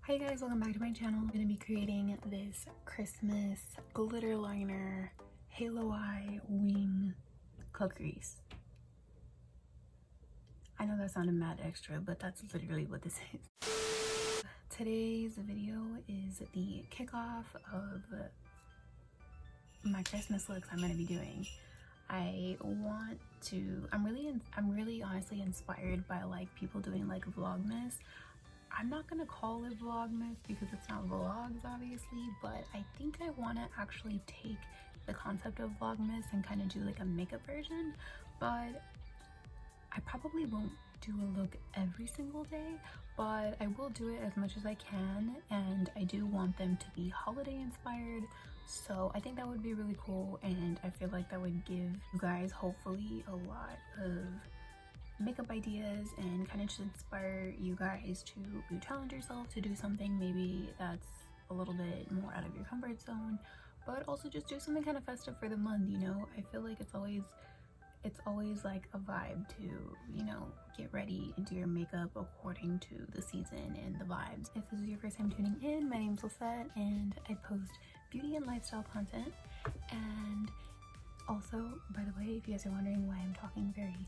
Hi guys, welcome back to my channel. I'm going to be creating this Christmas glitter liner halo eye wing cut crease. I know that sounded mad extra, but that's literally what this is. Today's video is the kickoff of my Christmas looks I'm going to be doing. I'm really honestly inspired by like people doing like vlogmas. I'm not gonna call it vlogmas because it's not vlogs obviously, but I think I want to actually take the concept of vlogmas and kind of do like a makeup version. But I probably won't do a look every single day, but I will do it as much as I can, and I do want them to be holiday inspired. So I think that would be really cool, and I feel like that would give you guys hopefully a lot of makeup ideas and kind of just inspire you guys to challenge yourself to do something maybe that's a little bit more out of your comfort zone, but also just do something kind of festive for the month, you know. I feel like it's always like a vibe to, you know, get ready and do your makeup according to the season and the vibes. If this is your first time tuning in, my name's Lisette and I post beauty and lifestyle content. And also, by the way, if you guys are wondering why I'm talking very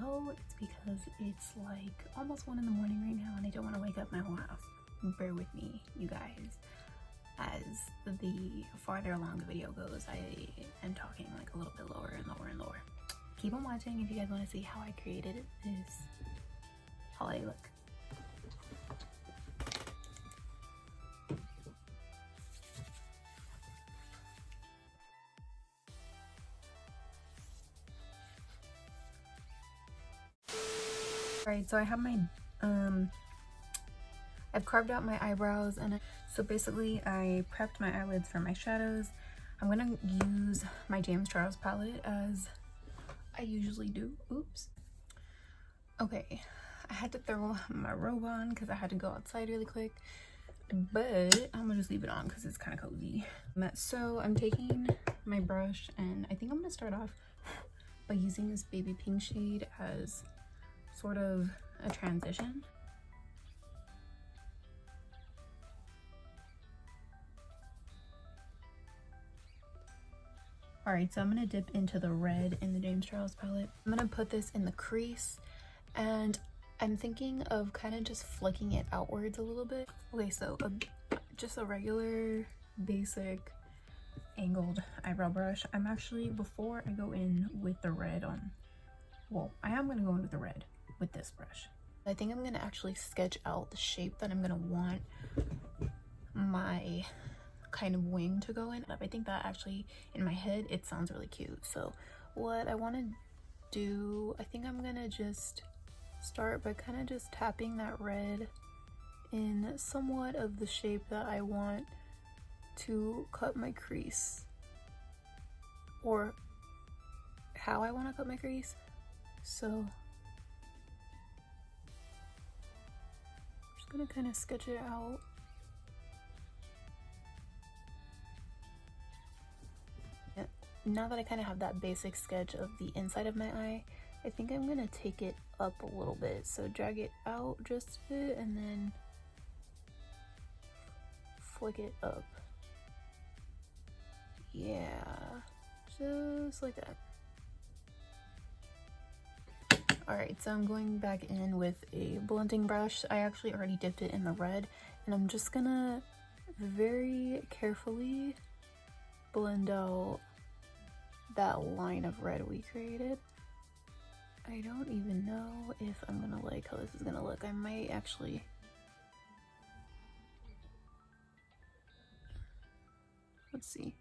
low, it's because it's like almost 1 in the morning right now and I don't want to wake up my whole house. Bear with me, you guys. As the farther along the video goes, I am talking like a little bit lower and lower and lower. Keep on watching if you guys want to see how I created this holiday look. Alright, so I have my I've carved out my eyebrows, and so basically I prepped my eyelids for my shadows. I'm gonna use my James Charles palette as I usually do. Oops. Okay, I had to throw my robe on because I had to go outside really quick, but I'm gonna just leave it on because it's kind of cozy. So I'm taking my brush and I think I'm gonna start off by using this baby pink shade as sort of a transition. Alright, so I'm going to dip into the red in the James Charles palette. I'm going to put this in the crease, and I'm thinking of kind of just flicking it outwards a little bit. Okay, so just a regular basic angled eyebrow brush. I'm actually, before I go in with the red on, well, I am going to go in with the red with this brush. I think I'm going to actually sketch out the shape that I'm going to want my kind of wing to go in. I think that actually in my head it sounds really cute. So what I want to do, I think I'm gonna just start by kind of just tapping that red in somewhat of the shape that I want to cut my crease, or how I want to cut my crease. So I'm just gonna kind of sketch it out. Now that I kind of have that basic sketch of the inside of my eye, I think I'm gonna take it up a little bit. So drag it out just a bit and then flick it up. Yeah, just like that. Alright, so I'm going back in with a blending brush. I actually already dipped it in the red, and I'm just gonna very carefully blend out that line of red we created. I don't even know if I'm gonna like how this is gonna look. I might actually, let's see.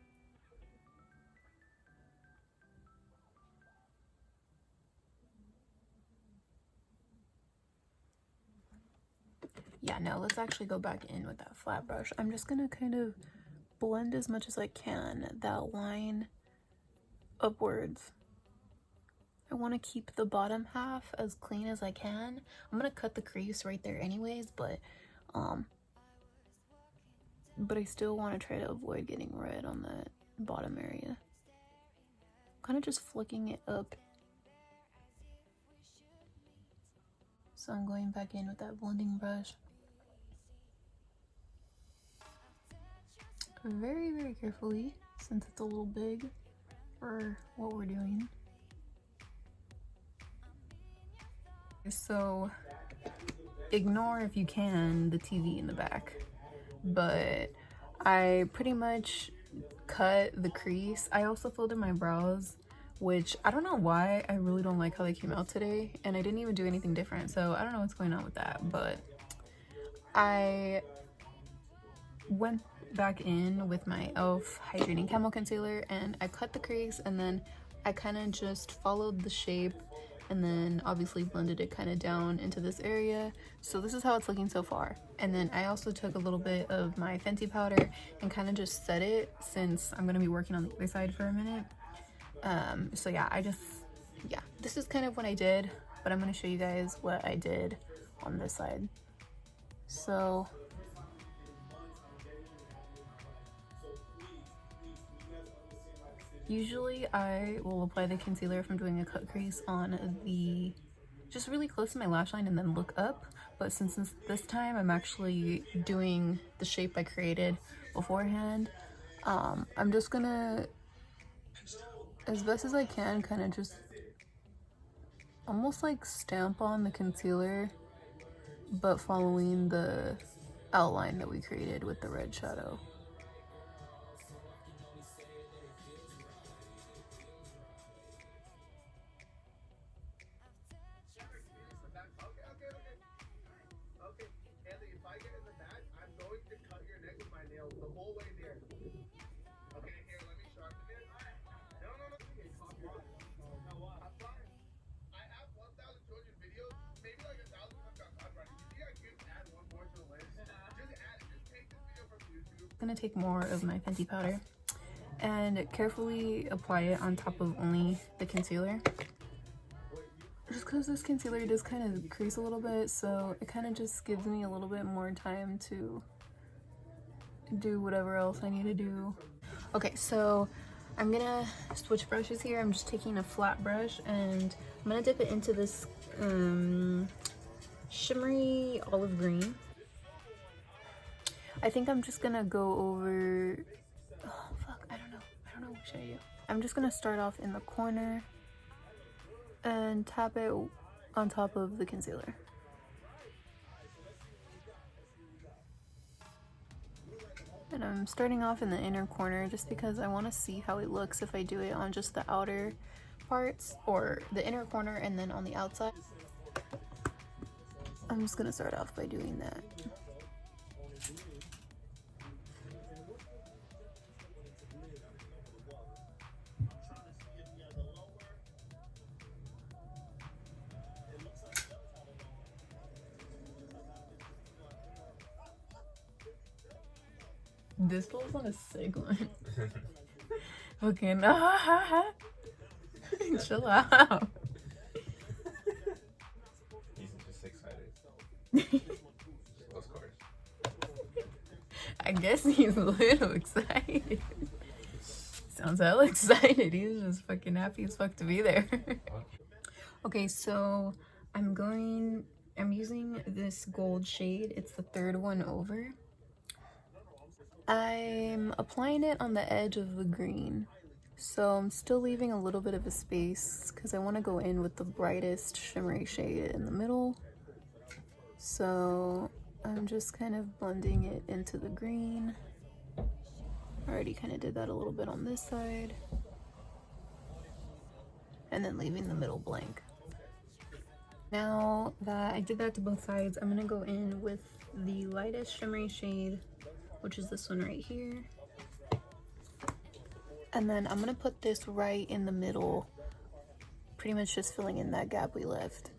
Yeah, no, let's actually go back in with that flat brush. I'm just gonna kind of blend as much as I can that line upwards. I want to keep the bottom half as clean as I can. I'm gonna cut the crease right there anyways, but I still want to try to avoid getting red on that bottom area. Kind of just flicking it up. So I'm going back in with that blending brush. very, very carefully since it's a little big for what we're doing. So ignore, if you can, the TV in the back, but I pretty much cut the crease. I also filled in my brows, which I don't know why. I really don't like how they came out today, and I didn't even do anything different, so I don't know what's going on with that. But I went back in with my e.l.f. hydrating camo concealer and I cut the crease, and then I kind of just followed the shape and then obviously blended it kind of down into this area. So this is how it's looking so far. And then I also took a little bit of my Fenty powder and kind of just set it, since I'm going to be working on the other side for a minute. So yeah, this is kind of what I did, but I'm going to show you guys what I did on this side. So usually I will apply the concealer if I'm doing a cut crease on the, just really close to my lash line and then look up. But since this time I'm actually doing the shape I created beforehand, I'm just gonna, as best as I can, kind of just almost like stamp on the concealer, but following the outline that we created with the red shadow. I'm gonna take more of my Fenty powder and carefully apply it on top of only the concealer, just because this concealer does kind of crease a little bit, so it kind of just gives me a little bit more time to do whatever else I need to do. Okay, so I'm gonna switch brushes here. I'm just taking a flat brush and I'm gonna dip it into this shimmery olive green. I think I'm just gonna go over, oh fuck, I don't know, what should I do? I'm just gonna start off in the corner and tap it on top of the concealer. And I'm starting off in the inner corner just because I want to see how it looks if I do it on just the outer parts, or the inner corner and then on the outside. I'm just gonna start off by doing that. This falls on a sick one. Okay, no. Chill out. He's just excited. Of course. I guess he's a little excited. Sounds hella excited. He's just fucking happy as fuck to be there. Okay, so I'm using this gold shade. It's the third one over. I'm applying it on the edge of the green. So I'm still leaving a little bit of a space because I want to go in with the brightest shimmery shade in the middle. So I'm just kind of blending it into the green. I already kind of did that a little bit on this side. And then leaving the middle blank. Now that I did that to both sides, I'm going to go in with the lightest shimmery shade, which is this one right here. And then I'm going to put this right in the middle, pretty much just filling in that gap we left.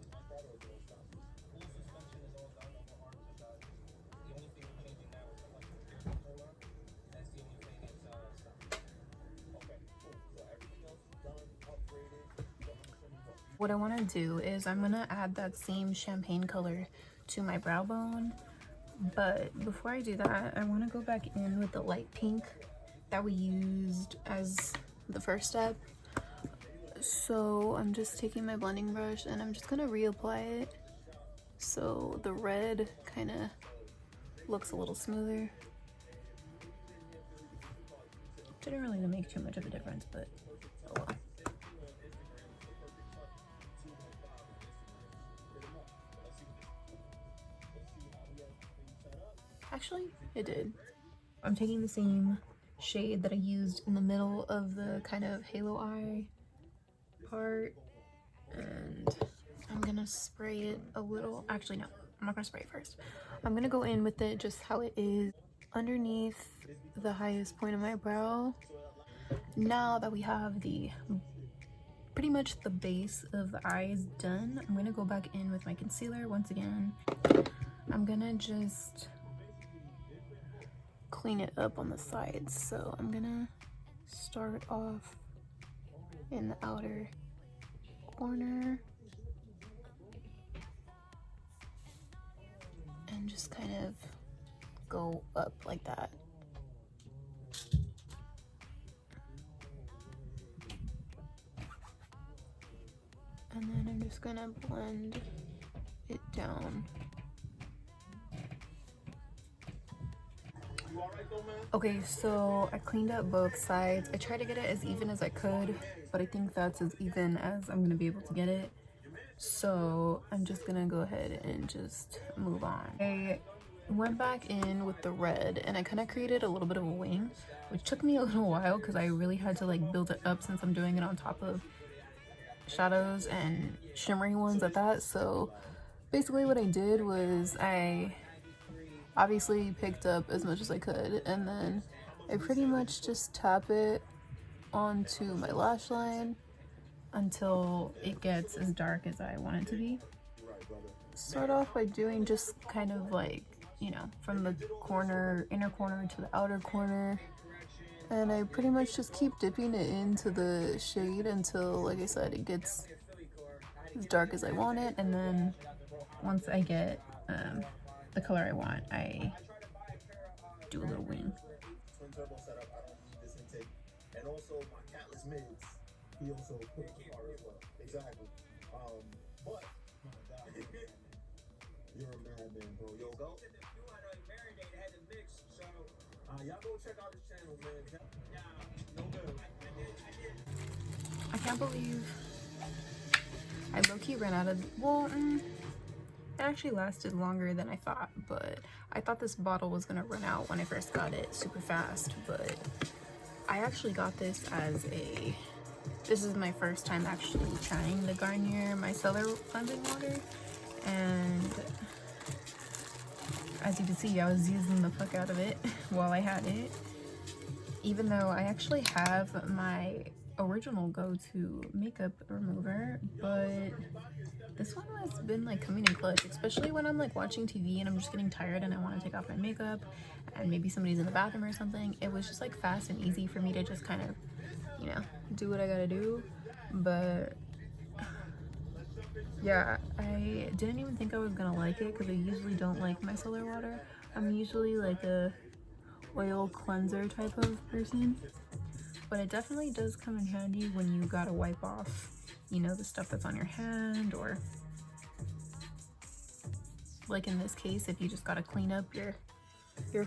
What I want to do is I'm going to add that same champagne color to my brow bone. But before I do that, I want to go back in with the light pink that we used as the first step. So I'm just taking my blending brush and I'm just going to reapply it so the red kind of looks a little smoother. didn't really make too much of a difference, but oh well. Actually, it did. I'm taking the same shade that I used in the middle of the kind of halo eye part, and I'm gonna spray it a little. Actually, no, I'm not gonna spray it first. I'm gonna go in with it just how it is underneath the highest point of my brow. Now that we have the pretty much the base of the eyes done, I'm gonna go back in with my concealer once again. I'm gonna just clean it up on the sides. So I'm gonna start off in the outer corner and just kind of go up like that. And then I'm just gonna blend it down. Okay, so I cleaned up both sides. I tried to get it as even as I could, but I think that's as even as I'm gonna be able to get it. So I'm just gonna go ahead and just move on. I went back in with the red and I kind of created a little bit of a wing, which took me a little while because I really had to like build it up since I'm doing it on top of shadows and shimmery ones at that. So basically what I did was I obviously picked up as much as I could, and then I pretty much just tap it onto my lash line until it gets as dark as I want it to be. Start off by doing just kind of like, you know, from the corner, inner corner to the outer corner, and I pretty much just keep dipping it into the shade until, like I said, it gets as dark as I want it. And then once I get the color I want, I do a little wing. And also my catless mids, he also put it apart as well. Exactly. But you're a madman, bro. Yo, go. Y'all go check out his channel, man. No good. I can't believe I low-key ran out of, well, it actually lasted longer than I thought, but I thought this bottle was gonna run out when I first got it super fast, but I actually got this as a, this is my first time actually trying the Garnier Micellar Cleansing Water, and as you can see, I was using the fuck out of it while I had it, even though I actually have my original go-to makeup remover, but this one has been like coming in clutch, especially when I'm like watching TV and I'm just getting tired and I want to take off my makeup and maybe somebody's in the bathroom or something. It was just like fast and easy for me to just kind of, you know, do what I gotta do. But yeah, I didn't even think I was gonna like it because I usually don't like micellar water. I'm usually like a oil cleanser type of person, but it definitely does come in handy when you gotta wipe off, you know, the stuff that's on your hand, or like in this case, if you just gotta clean up your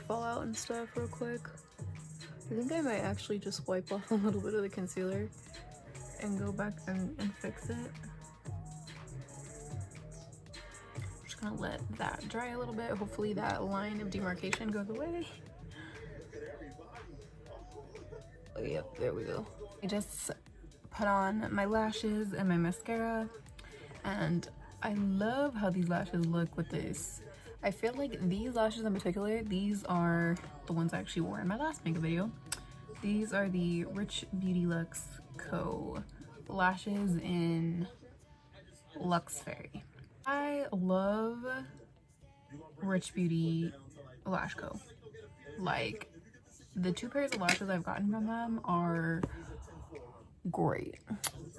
fallout and stuff real quick. I think I might actually just wipe off a little bit of the concealer and go back and fix it. I'm just gonna let that dry a little bit. Hopefully that line of demarcation goes away. Oh, yep, there we go. I just put on my lashes and my mascara, and I love how these lashes look with this. I feel like these lashes in particular, these are the ones I actually wore in my last makeup video. These are the Rich Beauty Luxe Co. lashes in Luxe Fairy. I love Rich Beauty Lash Co. Like, the two pairs of lashes I've gotten from them are great.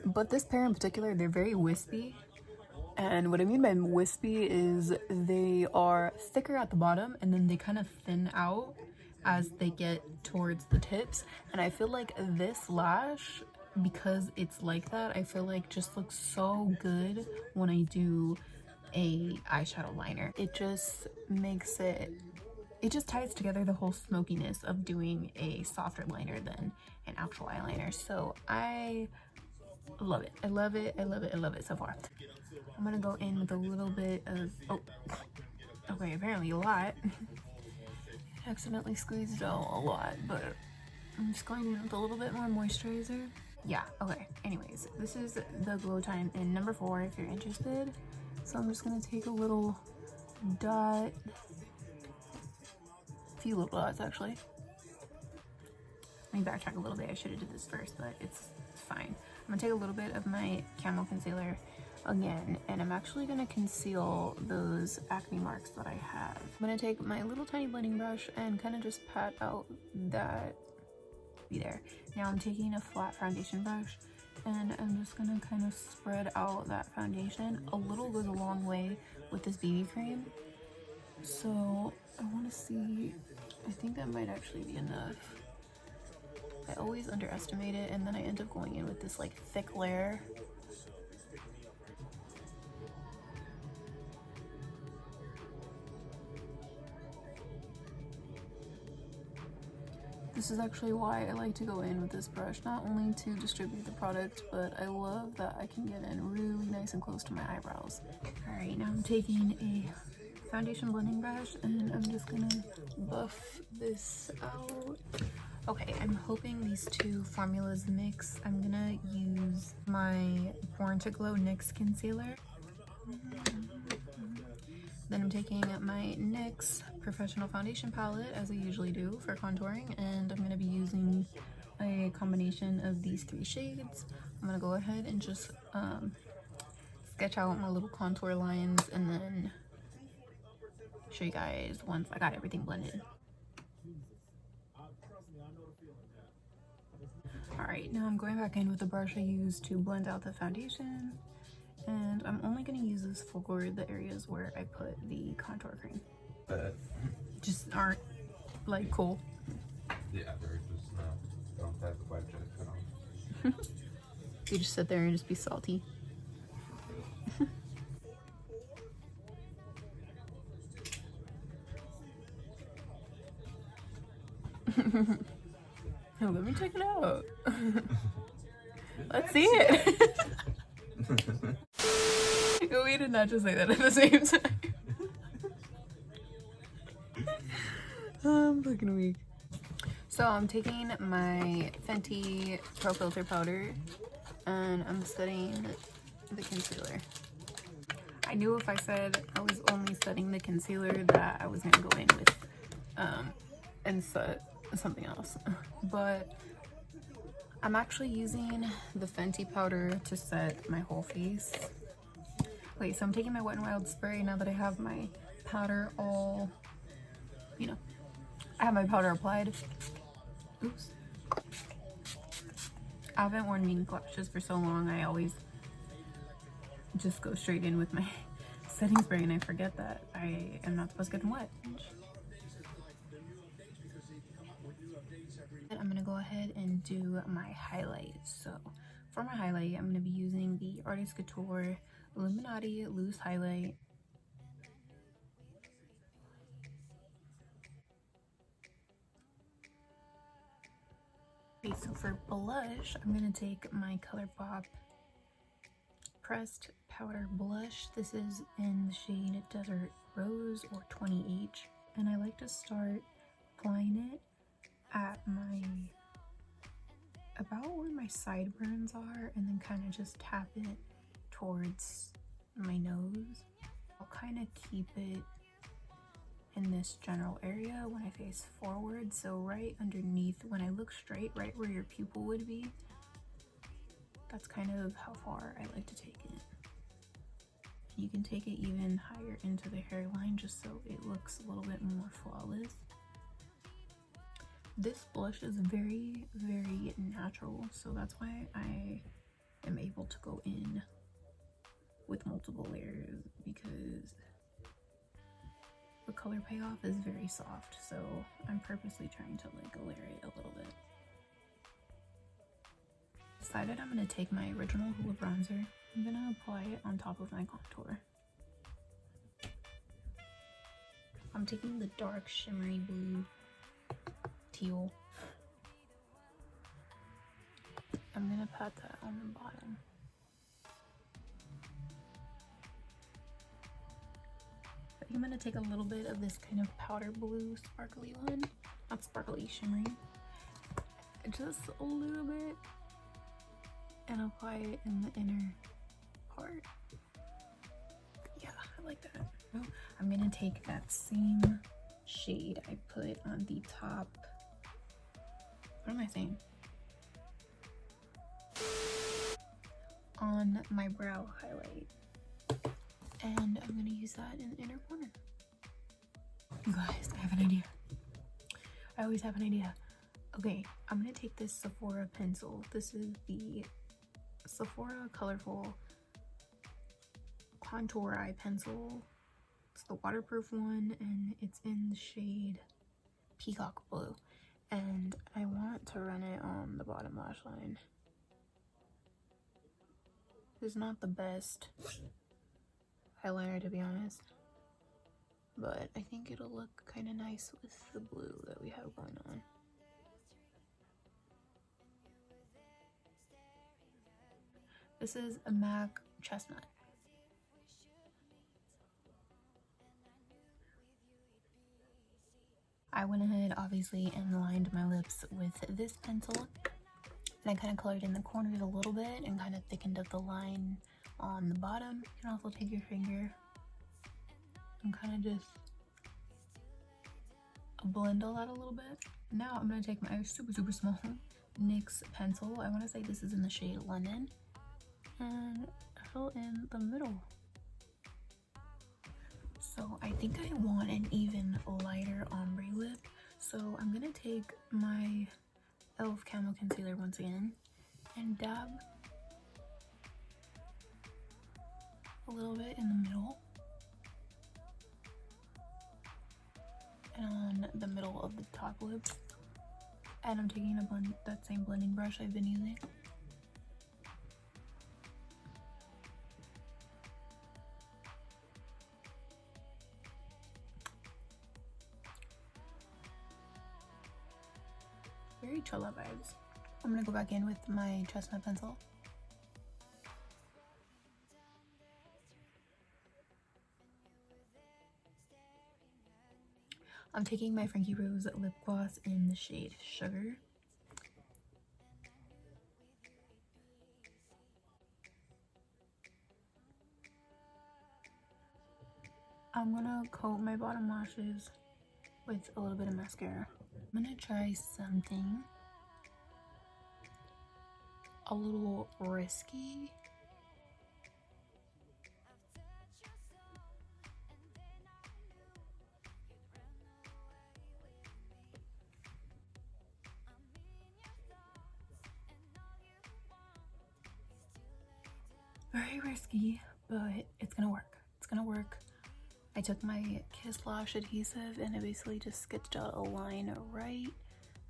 But this pair in particular, they're very wispy. And what I mean by wispy is they are thicker at the bottom and then they kind of thin out as they get towards the tips. And I feel like this lash, because it's like that, I feel like just looks so good when I do a eyeshadow liner. It just makes it it just ties together the whole smokiness of doing a softer liner than an actual eyeliner. So I love it. I love it. I love it. I love it so far. I'm gonna go in with a little bit of, oh, okay, apparently a lot. Accidentally squeezed out a lot, but I'm just going in with a little bit more moisturizer. Yeah, okay. Anyways, this is the Glow Time in number 4 if you're interested. So I'm just gonna take a little dot, a few little dots actually. Let me backtrack a little bit. I should have did this first, but it's fine. I'm gonna take a little bit of my camo concealer again, and I'm actually gonna conceal those acne marks that I have. I'm gonna take my little tiny blending brush and kind of just pat out that be there. Now I'm taking a flat foundation brush and I'm just gonna kind of spread out that foundation. A little goes a long way with this BB cream. So I want to see, I think that might actually be enough. I always underestimate it and then I end up going in with this like thick layer. This is actually why I like to go in with this brush, not only to distribute the product, but I love that I can get in really nice and close to my eyebrows. Alright, now I'm taking a foundation blending brush and I'm just gonna buff this out. Okay, I'm hoping these two formulas mix. I'm gonna use my Born to Glow NYX concealer. Then I'm taking my NYX Professional Foundation Palette, as I usually do for contouring, and I'm going to be using a combination of these 3 shades. I'm going to go ahead and just sketch out my little contour lines and then show you guys once I got everything blended. Alright, now I'm going back in with the brush I used to blend out the foundation. And I'm only going to use this for the areas where I put the contour cream. Just aren't like cool. Yeah, they're just don't have the white jet cut off. You just sit there and just be salty. Oh, let me check it out. Let's see it. We did not just say that at the same time. I'm fucking weak. So I'm taking my Fenty Pro Filter powder and I'm setting the concealer. I knew if I said I was only setting the concealer that I was gonna go in with and set something else, but I'm actually using the Fenty powder to set my whole face. Wait, so I'm taking my Wet n Wild spray now that I have my powder all, you know, I have my powder applied. Oops. I haven't worn mink lashes for so long, I always just go straight in with my setting spray and I forget that I am not supposed to get them wet. I'm gonna go ahead and do my highlight. So for my highlight, I'm gonna be using the Artist Couture Illuminati Loose Highlight. Okay, so for blush, I'm gonna take my ColourPop Pressed Powder Blush. This is in the shade Desert Rose or 20H, and I like to start applying it at about where my sideburns are and then kind of just tap it towards my nose. I'll kind of keep it in this general area when I face forward, so right underneath, when I look straight, right where your pupil would be, that's kind of how far I like to take it. You can take it even higher into the hairline just so it looks a little bit more flawless. This blush is very, very natural, so that's why I am able to go in with multiple layers, because the color payoff is very soft, so I'm purposely trying to like layer it a little bit. Decided I'm going to take my original Hoola bronzer. I'm going to apply it on top of my contour. I'm taking the dark shimmery blue teal. I'm gonna pat that on the bottom. I think I'm gonna take a little bit of this kind of powder blue sparkly one, not sparkly, shimmery, just a little bit, and apply it in the inner part. Yeah, I like that. I'm gonna take that same shade I put on the top. What am I saying? On my brow highlight, and I'm gonna use that in the inner corner. You guys, I have an idea. I always have an idea. Okay, I'm gonna take this Sephora pencil. This is the Sephora Colorful Contour Eye Pencil. It's the waterproof one, and it's in the shade Peacock Blue. And I want to run it on the bottom lash line. It's not the best eyeliner, to be honest, but I think it'll look kind of nice with the blue that we have going on. This is a MAC Chestnut. I went ahead, obviously, and lined my lips with this pencil. And I kind of colored in the corners a little bit and kind of thickened up the line on the bottom. You can also take your finger and kind of just blend all that a little bit. Now I'm going to take my super small NYX pencil. I want to say this is in the shade London. And fill in the middle. So I think I want an even lighter ombre lip. So I'm going to take my e.l.f. Camo Concealer once again and dab a little bit in the middle and on the middle of the top lip. And I'm taking that same blending brush I've been using. Very chola vibes. I'm gonna go back in with my chestnut pencil. I'm taking my Frankie Rose lip gloss in the shade Sugar. I'm gonna coat my bottom lashes with a little bit of mascara. I'm gonna try something a little risky. Very risky, but it's gonna work. It's gonna work. I took my Kiss Lash adhesive and I basically just sketched out a line right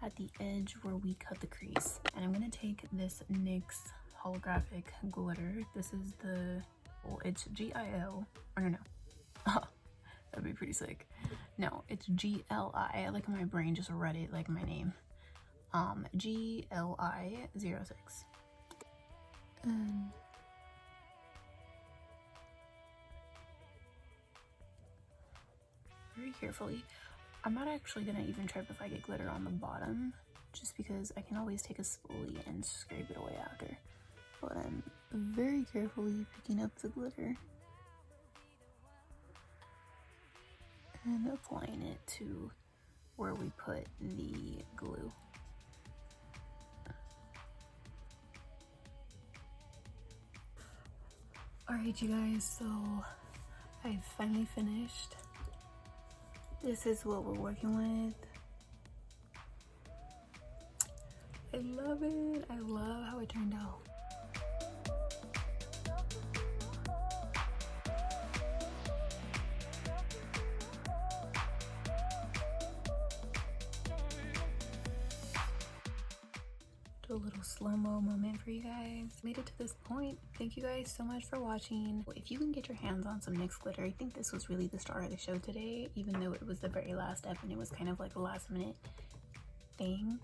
at the edge where we cut the crease. And I'm gonna take this NYX holographic glitter. This is the, well, it's GIL, or no, that'd be pretty sick. No, it's GLI, like my brain just read it like my name. GLI 06. Very carefully. I'm not actually gonna even try if I get glitter on the bottom, just because I can always take a spoolie and scrape it away after. But I'm very carefully picking up the glitter and applying it to where we put the glue. Alright, you guys, so I finally finished. This is what we're working with. I love it. I love how it turned out. a little slow-mo moment for you guys. Made it to this point. Thank you guys so much for watching. If you can get your hands on some NYX glitter, I think this was really the star of the show today, even though it was the very last step and it was kind of like a last minute thing.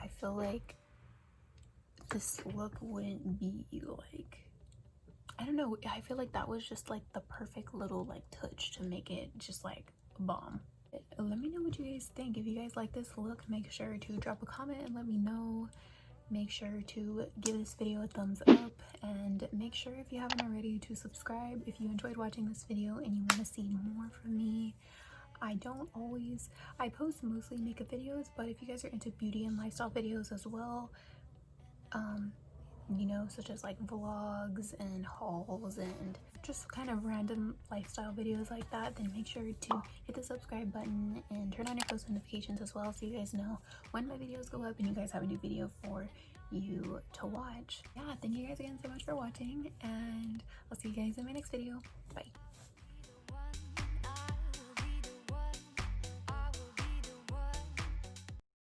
I feel like this look wouldn't be like, I don't know, I feel like that was just like the perfect little like touch to make it just like a bomb. Let me know what you guys think. If you guys like this look, make sure to drop a comment and let me know. Make sure to give this video a thumbs up, and make sure, if you haven't already, to subscribe if you enjoyed watching this video and you want to see more from me. I post mostly makeup videos, but if you guys are into beauty and lifestyle videos as well, you know, such as like vlogs and hauls and just kind of random lifestyle videos like that, then make sure to hit the subscribe button and turn on your post notifications as well, so you guys know when my videos go up and you guys have a new video for you to watch. Yeah, thank you guys again so much for watching, and I'll see you guys in my next video. Bye.